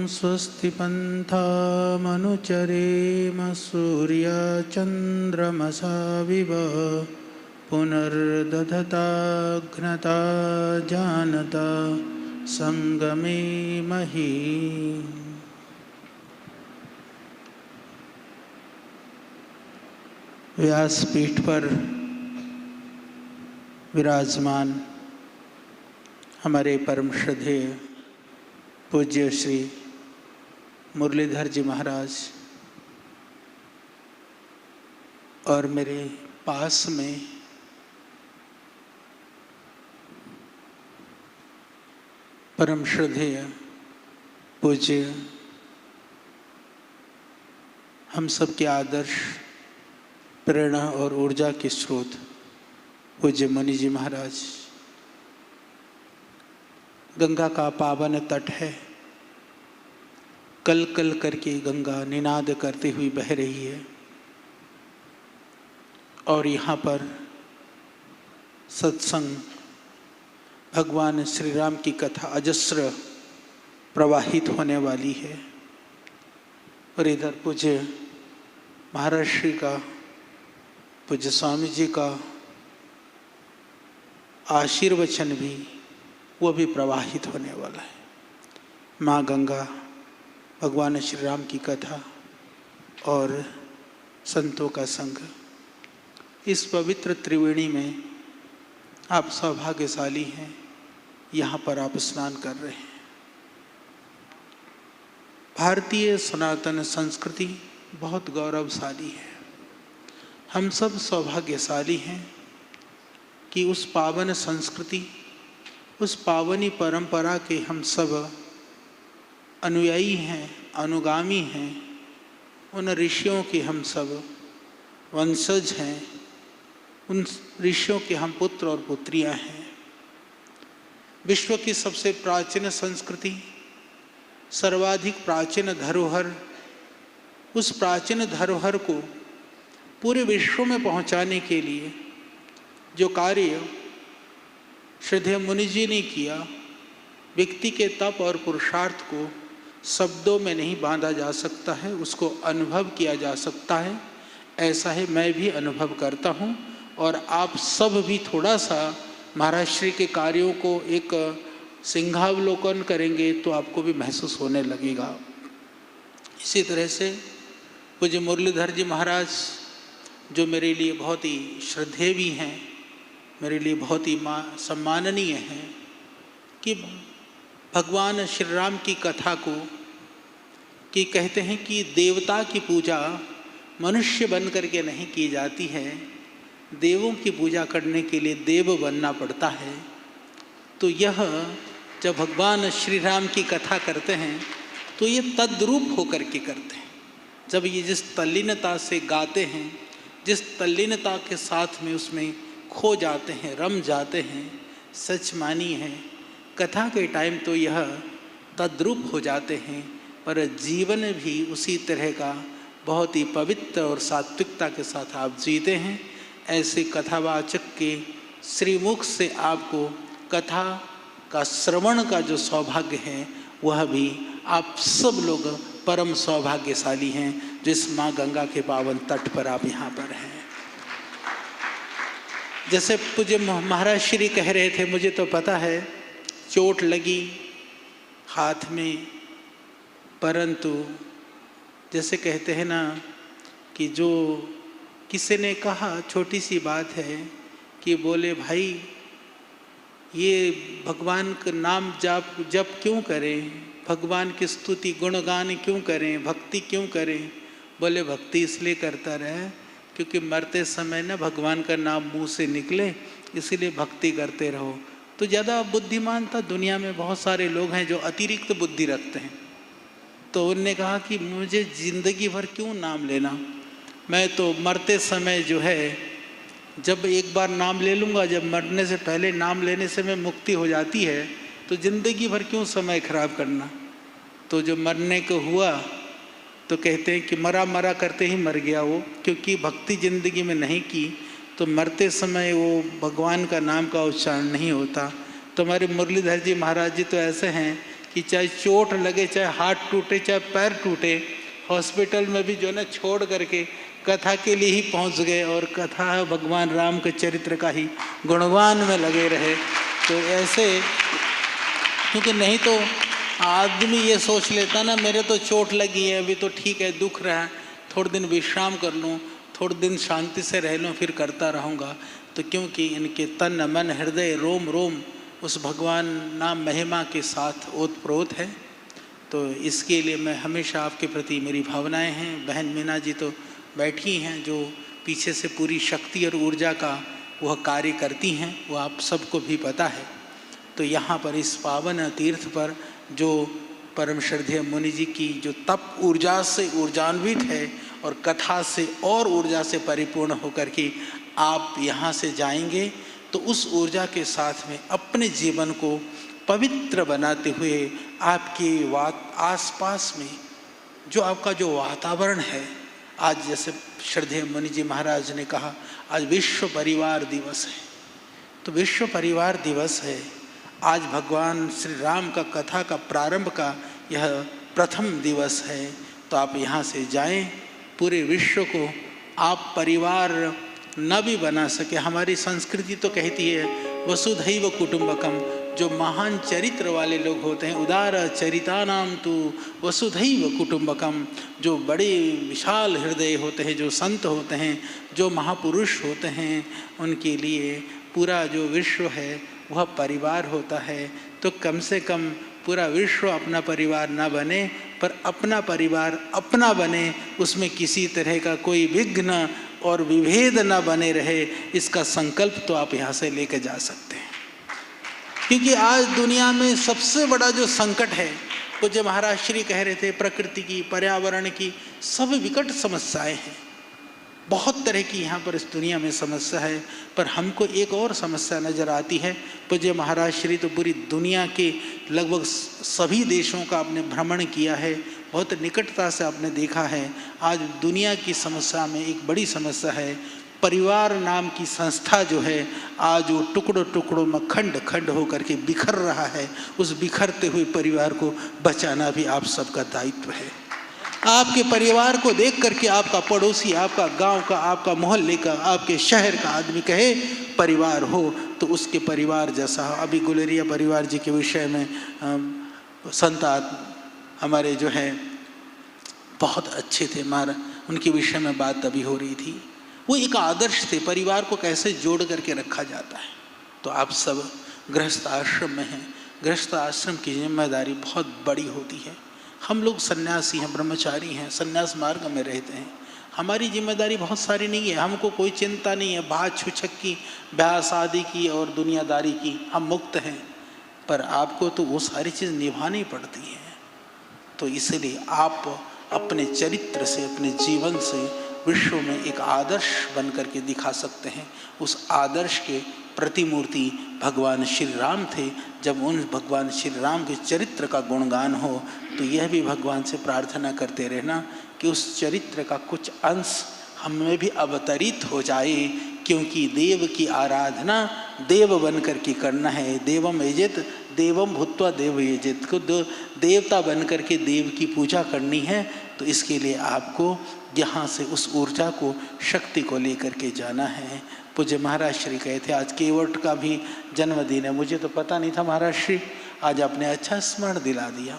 स्वस्ति पन्थामनुचरेम सूर्यचन्द्रमसा विव पुनर्दधताघ्नता जानता संगमे मही। व्यासपीठ पर विराजमान हमारे परम श्रद्धेय पूज्य श्री मुरलीधर जी महाराज और मेरे पास में परम श्रद्धेय पूज्य हम सब के आदर्श प्रेरणा और ऊर्जा के स्रोत पूज्य मुनि जी महाराज। गंगा का पावन तट है, कल कल करके गंगा निनाद करते हुए बह रही है और यहाँ पर सत्संग भगवान श्री राम की कथा अजस्र प्रवाहित होने वाली है। और इधर पूज्य महाराज श्री का, पूज्य स्वामी जी का आशीर्वचन भी वो भी प्रवाहित होने वाला है। माँ गंगा, भगवान श्री राम की कथा और संतों का संग, इस पवित्र त्रिवेणी में आप सौभाग्यशाली हैं। यहाँ पर आप स्नान कर रहे हैं। भारतीय सनातन संस्कृति बहुत गौरवशाली है। हम सब सौभाग्यशाली हैं कि उस पावन संस्कृति, उस पावनी परंपरा के हम सब अनुयायी हैं, अनुगामी हैं। उन ऋषियों के हम सब वंशज हैं, उन ऋषियों के हम पुत्र और पुत्रियां हैं। विश्व की सबसे प्राचीन संस्कृति, सर्वाधिक प्राचीन धरोहर, उस प्राचीन धरोहर को पूरे विश्व में पहुंचाने के लिए जो कार्य श्रद्धेय मुनि जी ने किया, व्यक्ति के तप और पुरुषार्थ को शब्दों में नहीं बांधा जा सकता है, उसको अनुभव किया जा सकता है। ऐसा है, मैं भी अनुभव करता हूँ और आप सब भी थोड़ा सा महाराज श्री के कार्यों को एक सिंहावलोकन करेंगे तो आपको भी महसूस होने लगेगा। इसी तरह से पूज्य मुरलीधर जी महाराज, जो मेरे लिए बहुत ही श्रद्धेय भी हैं, मेरे लिए बहुत ही सम्माननीय हैं, कि भगवान श्री राम की कथा को, कि कहते हैं कि देवता की पूजा मनुष्य बन करके नहीं की जाती है, देवों की पूजा करने के लिए देव बनना पड़ता है। तो यह जब भगवान श्री राम की कथा करते हैं तो ये तद्रूप होकर के करते हैं। जब ये जिस तल्लीनता से गाते हैं, जिस तल्लीनता के साथ में उसमें खो जाते हैं, रम जाते हैं, सच मानी है कथा के टाइम तो यह तद्रूप हो जाते हैं, पर जीवन भी उसी तरह का बहुत ही पवित्र और सात्विकता के साथ आप जीते हैं। ऐसे कथावाचक के श्रीमुख से आपको कथा का श्रवण का जो सौभाग्य है, वह भी आप सब लोग परम सौभाग्यशाली हैं, जिस माँ गंगा के पावन तट पर आप यहाँ पर हैं। जैसे पूज्य महाराज श्री कह रहे थे, मुझे तो पता है चोट लगी हाथ में, परंतु जैसे कहते हैं ना कि जो किसी ने कहा, छोटी सी बात है कि बोले भाई ये भगवान का नाम जप क्यों करें, भगवान की स्तुति गुणगान क्यों करें, भक्ति क्यों करें। बोले भक्ति इसलिए करता रहे क्योंकि मरते समय ना भगवान का नाम मुंह से निकले, इसीलिए भक्ति करते रहो। तो ज़्यादा बुद्धिमान था, दुनिया में बहुत सारे लोग हैं जो अतिरिक्त बुद्धि रखते हैं। तो उनने कहा कि मुझे ज़िंदगी भर क्यों नाम लेना, मैं तो मरते समय जो है जब एक बार नाम ले लूँगा, जब मरने से पहले नाम लेने से मैं मुक्ति हो जाती है, तो ज़िंदगी भर क्यों समय खराब करना। तो जो मरने को हुआ तो कहते हैं कि मरा मरा करते ही मर गया वो, क्योंकि भक्ति ज़िंदगी में नहीं की तो मरते समय वो भगवान का नाम का उच्चारण नहीं होता। तो हमारे मुरलीधर जी महाराज जी तो ऐसे हैं कि चाहे चोट लगे, चाहे हाथ टूटे, चाहे पैर टूटे, हॉस्पिटल में भी जो है ना छोड़ करके कथा के लिए ही पहुंच गए और कथा भगवान राम के चरित्र का ही गुणगान में लगे रहे। तो ऐसे, क्योंकि नहीं तो आदमी ये सोच लेता ना मेरे तो चोट लगी है, अभी तो ठीक है, दुख रहा है, थोड़े दिन विश्राम कर लूँ, थोड़े दिन शांति से रह लूँ, फिर करता रहूँगा। तो क्योंकि इनके तन मन हृदय रोम रोम उस भगवान नाम महिमा के साथ ओतप्रोत है। तो इसके लिए मैं हमेशा आपके प्रति मेरी भावनाएं हैं। बहन मीना जी तो बैठी हैं, जो पीछे से पूरी शक्ति और ऊर्जा का वह कार्य करती हैं, वो आप सबको भी पता है। तो यहाँ पर इस पावन तीर्थ पर जो परम श्रद्धेय मुनि जी की जो तप ऊर्जा से ऊर्जान्वित है और कथा से और ऊर्जा से परिपूर्ण होकर के आप यहाँ से जाएंगे, तो उस ऊर्जा के साथ में अपने जीवन को पवित्र बनाते हुए आपके आसपास में जो आपका जो वातावरण है, आज जैसे श्रद्धेय मुनि जी महाराज ने कहा आज विश्व परिवार दिवस है, तो विश्व परिवार दिवस है। आज भगवान श्री राम का कथा का प्रारंभ का यह प्रथम दिवस है। तो आप यहाँ से जाएं, पूरे विश्व को आप परिवार न भी बना सके, हमारी संस्कृति तो कहती है वसुधैव कुटुंबकम, जो महान चरित्र वाले लोग होते हैं, उदार चरितानाम तु वसुधैव कुटुंबकम, जो बड़े विशाल हृदय होते हैं, जो संत होते हैं, जो महापुरुष होते हैं, उनके लिए पूरा जो विश्व है वह परिवार होता है। तो कम से कम पूरा विश्व अपना परिवार ना बने, पर अपना परिवार अपना बने, उसमें किसी तरह का कोई विघ्न और विभेद ना बने रहे, इसका संकल्प तो आप यहाँ से लेकर जा सकते हैं। क्योंकि आज दुनिया में सबसे बड़ा जो संकट है, पूज्य महाराज श्री कह रहे थे, प्रकृति की, पर्यावरण की सब विकट समस्याएं हैं। बहुत तरह की यहाँ पर इस दुनिया में समस्या है, पर हमको एक और समस्या नज़र आती है। पूज्य महाराज श्री तो पूरी दुनिया के लगभग सभी देशों का आपने भ्रमण किया है, बहुत निकटता से आपने देखा है। आज दुनिया की समस्या में एक बड़ी समस्या है, परिवार नाम की संस्था जो है आज वो टुकड़ों टुकड़ों में खंड खंड होकर के बिखर रहा है। उस बिखरते हुए परिवार को बचाना भी आप सबका दायित्व है। आपके परिवार को देख करके आपका पड़ोसी, आपका गांव का, आपका मोहल्ले का, आपके शहर का आदमी कहे परिवार हो, तो उसके परिवार जैसा। अभी गुलेरिया परिवार जी के विषय में संत हमारे जो है बहुत अच्छे थे, हमारा उनके विषय में बात अभी हो रही थी। वो एक आदर्श थे, परिवार को कैसे जोड़ करके रखा जाता है। तो आप सब गृहस्थ आश्रम में हैं, गृहस्थ आश्रम की जिम्मेदारी बहुत बड़ी होती है। हम लोग सन्यासी हैं, ब्रह्मचारी हैं, सन्यास मार्ग में रहते हैं, हमारी जिम्मेदारी बहुत सारी नहीं है, हमको कोई चिंता नहीं है बात छुछक की, ब्याह शादी की और दुनियादारी की, हम मुक्त हैं। पर आपको तो वो सारी चीज़ निभानी पड़ती है। तो इसलिए आप अपने चरित्र से, अपने जीवन से विश्व में एक आदर्श बन करके दिखा सकते हैं। उस आदर्श के प्रतिमूर्ति भगवान श्री राम थे। जब उन भगवान श्री राम के चरित्र का गुणगान हो, तो यह भी भगवान से प्रार्थना करते रहना कि उस चरित्र का कुछ अंश हम में भी अवतरित हो जाए, क्योंकि देव की आराधना देव बन करके करना है। देवम यजेत देवम भूत्वा देव यजेत, खुद देवता बन करके देव की पूजा करनी है। तो इसके लिए आपको यहाँ से उस ऊर्जा को, शक्ति को लेकर के जाना है। पूज्य महाराज श्री कहे थे आज केवट का भी जन्मदिन है, मुझे तो पता नहीं था महाराज श्री, आज आपने अच्छा स्मरण दिला दिया।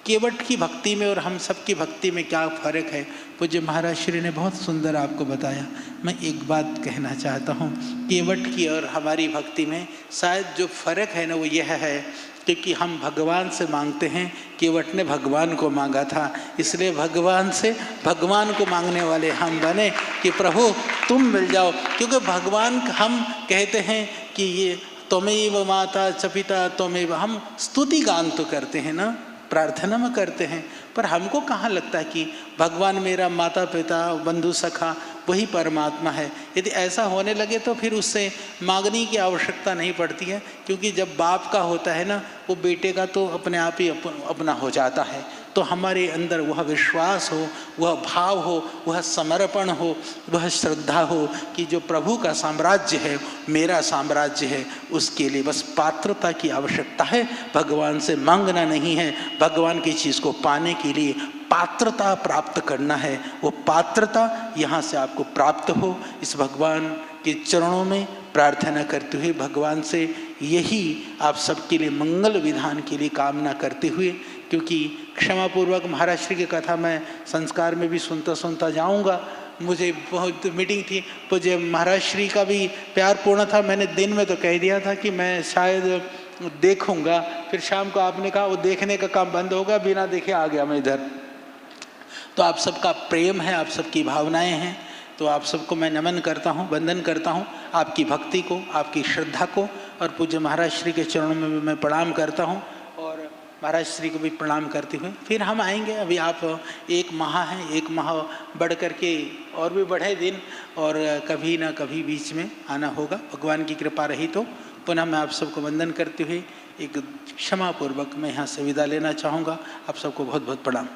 केवट की भक्ति में और हम सब की भक्ति में क्या फ़र्क है, पूज्य महाराज श्री ने बहुत सुंदर आपको बताया। मैं एक बात कहना चाहता हूँ, केवट की और हमारी भक्ति में शायद जो फ़र्क है ना वो यह है, क्योंकि हम भगवान से मांगते हैं, केवट ने भगवान को मांगा था, इसलिए भगवान से भगवान को मांगने वाले हम बने कि प्रभु तुम मिल जाओ। क्योंकि भगवान हम कहते हैं कि ये त्वमेव माता च पिता त्वमेव, हम स्तुति गान तो करते हैं ना, प्रार्थना में करते हैं, पर हमको कहाँ लगता है कि भगवान मेरा माता पिता बंधु सखा वही परमात्मा है। यदि ऐसा होने लगे तो फिर उससे मांगने की आवश्यकता नहीं पड़ती है, क्योंकि जब बाप का होता है ना, वो बेटे का तो अपने आप ही अपना हो जाता है। तो हमारे अंदर वह विश्वास हो, वह भाव हो, वह समर्पण हो, वह श्रद्धा हो कि जो प्रभु का साम्राज्य है मेरा साम्राज्य है। उसके लिए बस पात्रता की आवश्यकता है, भगवान से मांगना नहीं है। भगवान की चीज़ को पाने के लिए पात्रता प्राप्त करना है। वो पात्रता यहाँ से आपको प्राप्त हो, इस भगवान के चरणों में प्रार्थना करते हुए, भगवान से यही आप सबके लिए मंगल विधान के लिए कामना करते हुए, क्योंकि क्षमापूर्वक महाराज श्री की कथा मैं संस्कार में भी सुनता जाऊंगा। मुझे बहुत मीटिंग थी, पूज्य महाराज श्री का भी प्यार पूर्ण था। मैंने दिन में तो कह दिया था कि मैं शायद देखूंगा, फिर शाम को आपने कहा वो देखने का काम बंद होगा, बिना देखे आ गया मैं इधर। तो आप सबका प्रेम है, आप सबकी भावनाएं हैं, तो आप सबको मैं नमन करता हूँ, वंदन करता हूँ, आपकी भक्ति को, आपकी श्रद्धा को, और पूज्य महाराज श्री के चरणों में भी मैं प्रणाम करता हूँ, और महाराज श्री को भी प्रणाम करते हुए फिर हम आएंगे। अभी आप एक माह हैं, एक माह बढ़ करके और भी बढ़े दिन, और कभी ना कभी बीच में आना होगा, भगवान की कृपा रही तो। पुनः मैं आप सबको वंदन करते हुए एक क्षमापूर्वक मैं यहाँ से विदा लेना चाहूँगा। आप सबको बहुत बहुत प्रणाम।